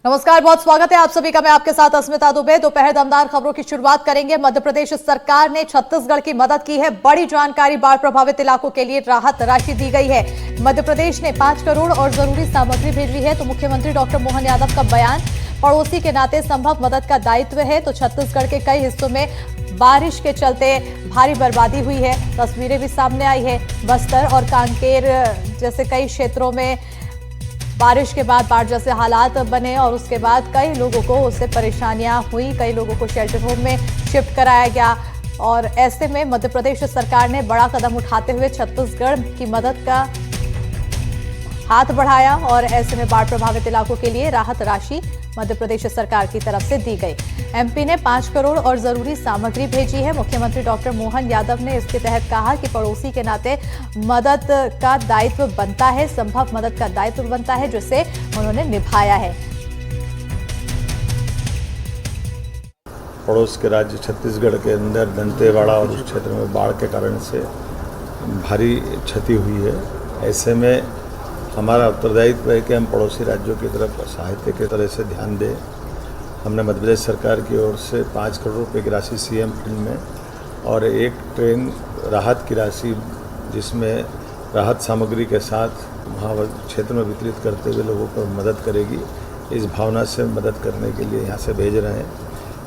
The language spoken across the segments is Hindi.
नमस्कार, बहुत स्वागत है आप सभी का। मैं आपके साथ अस्मिता दुबे। दोपहर दमदार खबरों की शुरुआत करेंगे। मध्य प्रदेश सरकार ने छत्तीसगढ़ की मदद की है। बड़ी जानकारी, बाढ़ प्रभावित इलाकों के लिए राहत राशि दी गई है। मध्य प्रदेश ने 5 करोड़ और जरूरी सामग्री भेजी है। तो मुख्यमंत्री डॉक्टर मोहन यादव का बयान, पड़ोसी के नाते संभव मदद का दायित्व है। तो छत्तीसगढ़ के कई हिस्सों में बारिश के चलते भारी बर्बादी हुई है। तस्वीरें भी सामने आई है। बस्तर और कांकेर जैसे कई क्षेत्रों में बारिश के बाद बाढ़ जैसे हालात बने और उसके बाद कई लोगों को उससे परेशानियां हुई। कई लोगों को शेल्टर होम में शिफ्ट कराया गया और ऐसे में मध्य प्रदेश सरकार ने बड़ा कदम उठाते हुए छत्तीसगढ़ की मदद का हाथ बढ़ाया और ऐसे में बाढ़ प्रभावित इलाकों के लिए राहत राशि मध्य प्रदेश सरकार की तरफ से दी गई। एमपी ने 5 करोड़ और जरूरी सामग्री भेजी है। मुख्यमंत्री डॉक्टर मोहन यादव ने इसके तहत कहा कि पड़ोसी के नाते मदद का दायित्व बनता है, संभव मदद का दायित्व बनता है, जिसे उन्होंने निभाया है। पड़ोस के राज्य छत्तीसगढ़ के अंदर दंतेवाड़ा और उस क्षेत्र में बाढ़ के कारण से भारी क्षति हुई है। ऐसे में हमारा उत्तरदायित्व है कि हम पड़ोसी राज्यों की तरफ सहायता की तरह से ध्यान दें। हमने मध्य प्रदेश सरकार की ओर से 5 करोड़ रुपए की राशि सीएम फंड में और 1 ट्रेन राहत की राशि, जिसमें राहत सामग्री के साथ वहाँ क्षेत्र में वितरित करते हुए लोगों को मदद करेगी, इस भावना से मदद करने के लिए यहाँ से भेज रहे हैं।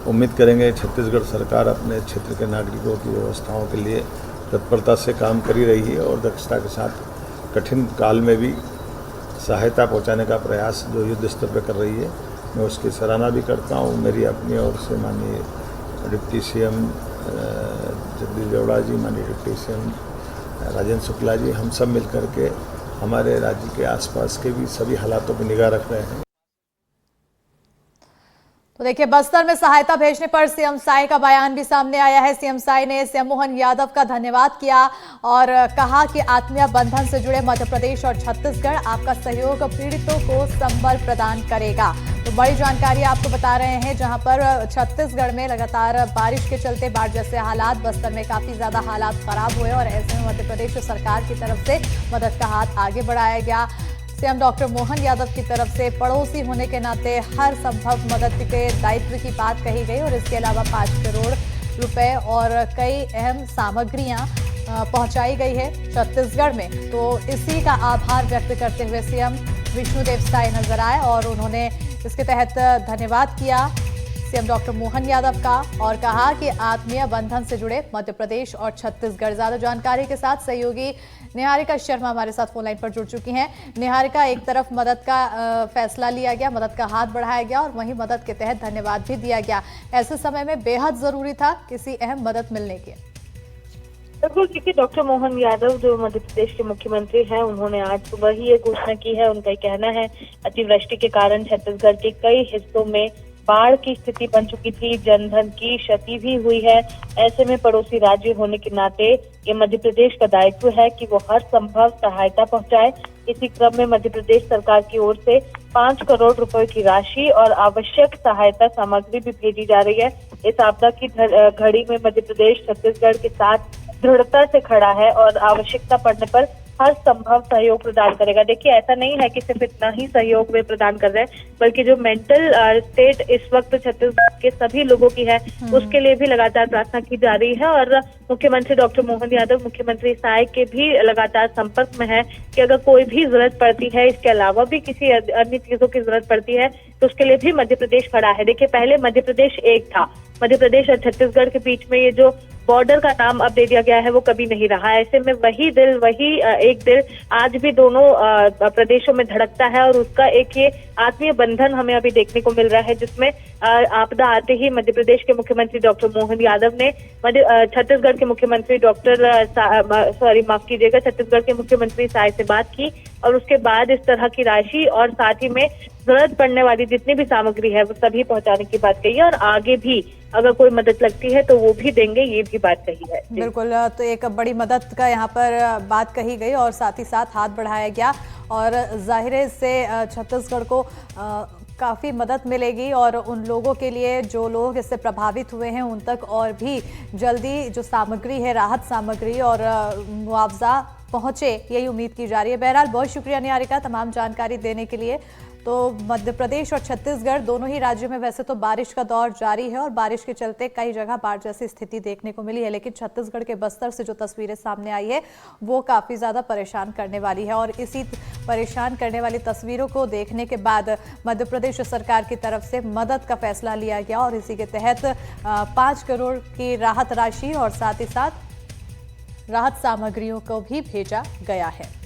उम्मीद करेंगे छत्तीसगढ़ सरकार अपने क्षेत्र के नागरिकों की व्यवस्थाओं के लिए तत्परता से काम कर रही है और दक्षता के साथ कठिन काल में भी सहायता पहुंचाने का प्रयास जो युद्ध स्तर पर कर रही है, मैं उसकी सराहना भी करता हूं। मेरी अपनी ओर से माननीय डिप्टी सीएम जगदीश देवड़ा जी, माननीय डिप्टी सीएम राजेंद्र शुक्ला जी, हम सब मिलकर के हमारे राज्य के आसपास के भी सभी हालातों पर निगाह रख रहे हैं। तो देखिए, बस्तर में सहायता भेजने पर सीएम साई का बयान भी सामने आया है। सीएम साई ने सीएम मोहन यादव का धन्यवाद किया और कहा कि आत्मीय बंधन से जुड़े मध्य प्रदेश और छत्तीसगढ़ आपका सहयोग पीड़ितों को संबल प्रदान करेगा। तो बड़ी जानकारी आपको बता रहे हैं, जहां पर छत्तीसगढ़ में लगातार बारिश के चलते बाढ़ जैसे हालात, बस्तर में काफी ज्यादा हालात खराब हुए और ऐसे में मध्य प्रदेश सरकार की तरफ से मदद का हाथ आगे बढ़ाया गया। सीएम डॉक्टर मोहन यादव की तरफ से पड़ोसी होने के नाते हर संभव मदद के दायित्व की बात कही गई और इसके अलावा 5 करोड़ रुपए और कई अहम सामग्रियां पहुंचाई गई है छत्तीसगढ़ में। तो इसी का आभार व्यक्त करते हुए सीएम विष्णुदेव साई नजर आए और उन्होंने इसके तहत धन्यवाद किया सीएम डॉक्टर मोहन यादव का और कहा कि आत्मीय बंधन से जुड़े मध्य प्रदेश और छत्तीसगढ़। ज्यादा जानकारी के साथ सहयोगी निहारिका शर्मा हमारे साथ फोन लाइन पर जुड़ चुकी हैं। निहारिका, एक तरफ मदद का फैसला लिया गया, मदद का हाथ बढ़ाया गया और वहीं मदद के तहत धन्यवाद भी दिया गया। ऐसे समय में बेहद जरूरी था किसी अहम मदद मिलने की। बिल्कुल, क्योंकि डॉक्टर मोहन यादव जो मध्य प्रदेश के मुख्यमंत्री हैं, उन्होंने आज सुबह ही ये घोषणा की है। उनका कहना है अतिवृष्टि के कारण छत्तीसगढ़ के कई हिस्सों में बाढ़ की स्थिति बन चुकी थी, जनधन की क्षति भी हुई है। ऐसे में पड़ोसी राज्य होने के नाते ये मध्य प्रदेश का दायित्व है कि वो हर संभव सहायता पहुंचाए। इसी क्रम में मध्य प्रदेश सरकार की ओर से 5 करोड़ रुपए की राशि और आवश्यक सहायता सामग्री भी भेजी जा रही है। इस आपदा की घड़ी में मध्य प्रदेश छत्तीसगढ़ के साथ दृढ़ता से खड़ा है और आवश्यकता पड़ने पर हर संभव सहयोग प्रदान करेगा। देखिए, ऐसा नहीं है कि सिर्फ इतना ही सहयोग वे प्रदान कर रहे हैं, बल्कि जो मेंटल स्टेट इस वक्त छत्तीसगढ़ के सभी लोगों की है, उसके लिए भी लगातार प्रार्थना की जा रही है। और मुख्यमंत्री डॉक्टर मोहन यादव मुख्यमंत्री साय के भी लगातार संपर्क में है कि अगर कोई भी जरूरत पड़ती है, इसके अलावा भी किसी अन्य चीजों की जरूरत पड़ती है, तो उसके लिए भी मध्य प्रदेश खड़ा है। देखिए, पहले मध्य प्रदेश एक था, मध्य प्रदेश और छत्तीसगढ़ के बीच में ये जो बॉर्डर का नाम अब दे दिया गया है वो कभी नहीं रहा। ऐसे में वही दिल, वही एक दिल आज भी दोनों प्रदेशों में धड़कता है और उसका एक ये आत्मीय बंधन हमें अभी देखने को मिल रहा है, जिसमें आपदा आते ही मध्य प्रदेश के मुख्यमंत्री डॉक्टर मोहन यादव ने छत्तीसगढ़ के मुख्यमंत्री छत्तीसगढ़ के मुख्यमंत्री साय से बात की और उसके बाद इस तरह की राशि और साथ ही में जरूरत पड़ने वाली जितनी भी सामग्री है वो सभी पहुंचाने की बात कही है और आगे भी अगर कोई मदद लगती है तो वो भी देंगे, ये भी बात कही है। बिल्कुल, तो एक बड़ी मदद का यहाँ पर बात कही गई और साथ ही साथ हाथ बढ़ाया गया और जाहिर है इससे छत्तीसगढ़ को काफ़ी मदद मिलेगी और उन लोगों के लिए जो लोग इससे प्रभावित हुए हैं उन तक और भी जल्दी जो सामग्री है, राहत सामग्री और मुआवजा पहुंचे, यही उम्मीद की जा रही है। बहरहाल बहुत शुक्रिया निहारिका तमाम जानकारी देने के लिए। तो मध्य प्रदेश और छत्तीसगढ़ दोनों ही राज्यों में वैसे तो बारिश का दौर जारी है और बारिश के चलते कई जगह बाढ़ जैसी स्थिति देखने को मिली है, लेकिन छत्तीसगढ़ के बस्तर से जो तस्वीरें सामने आई है वो काफ़ी ज़्यादा परेशान करने वाली है। और इसी परेशान करने वाली तस्वीरों को देखने के बाद मध्य प्रदेश सरकार की तरफ से मदद का फैसला लिया गया और इसी के तहत 5 करोड़ की राहत राशि और साथ ही साथ राहत सामग्रियों को भी भेजा गया है।